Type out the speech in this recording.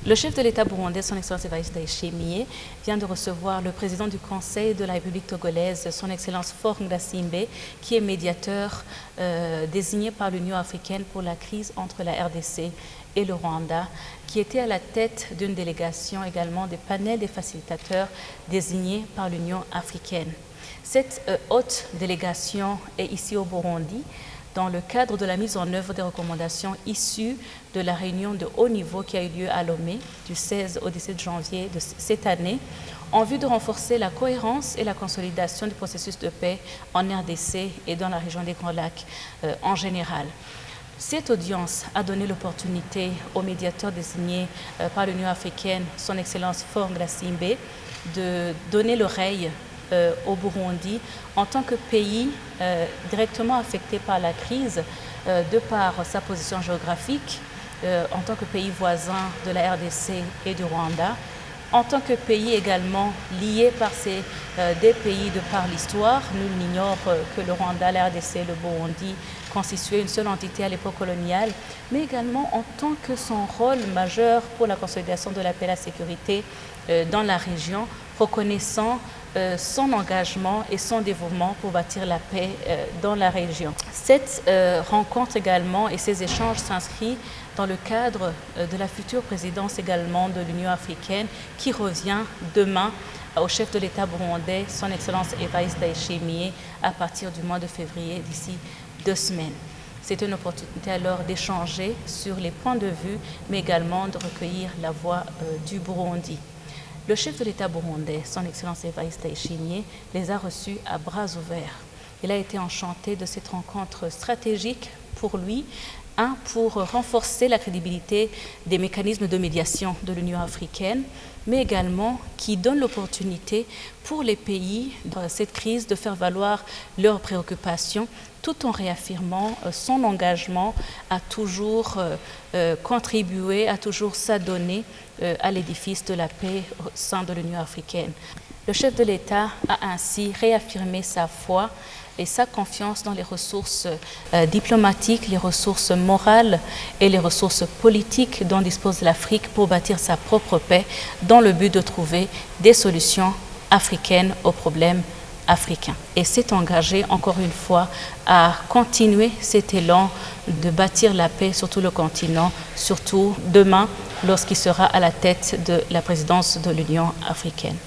Le chef de l'État burundais, son Excellence Evariste Ndayishimiye, vient de recevoir le président du Conseil de la République togolaise, son Excellence Faure Gnassingbé, qui est médiateur désigné par l'Union africaine pour la crise entre la RDC et le Rwanda, qui était à la tête d'une délégation également des panels des facilitateurs désignés par l'Union africaine. Cette haute délégation est ici au Burundi dans le cadre de la mise en œuvre des recommandations issues de la réunion de haut niveau qui a eu lieu à Lomé du 16 au 17 janvier de cette année, en vue de renforcer la cohérence et la consolidation du processus de paix en RDC et dans la région des Grands Lacs en général. Cette audience a donné l'opportunité au médiateur désigné par l'Union africaine, son Excellence Faure Gnassingbé, de donner l'oreille au Burundi en tant que pays directement affecté par la crise de par sa position géographique, en tant que pays voisin de la RDC et du Rwanda, en tant que pays également lié par ces des pays de par l'histoire. Nul n'ignore que le Rwanda, la RDC et le Burundi constituaient une seule entité à l'époque coloniale, mais également en tant que son rôle majeur pour la consolidation de la paix et la sécurité dans la région, reconnaissant son engagement et son dévouement pour bâtir la paix dans la région. Cette rencontre également et ces échanges s'inscrivent dans le cadre de la future présidence également de l'Union africaine qui revient demain au chef de l'État burundais, son Excellence Evariste Ndayishimiye, à partir du mois de février, d'ici 2 semaines. C'est une opportunité alors d'échanger sur les points de vue, mais également de recueillir la voix du Burundi. Le chef de l'État burundais, son Excellence Evariste Ndayishimiye, les a reçus à bras ouverts. Il a été enchanté de cette rencontre stratégique pour lui, pour renforcer la crédibilité des mécanismes de médiation de l'Union africaine, mais également qui donne l'opportunité pour les pays dans cette crise de faire valoir leurs préoccupations tout en réaffirmant son engagement à toujours contribuer, à toujours s'adonner à l'édifice de la paix au sein de l'Union africaine. Le chef de l'État a ainsi réaffirmé sa foi et sa confiance dans les ressources diplomatiques, les ressources morales et les ressources politiques dont dispose l'Afrique pour bâtir sa propre paix dans le but de trouver des solutions africaines aux problèmes africains. Et s'est engagé encore une fois à continuer cet élan de bâtir la paix sur tout le continent, surtout demain lorsqu'il sera à la tête de la présidence de l'Union africaine.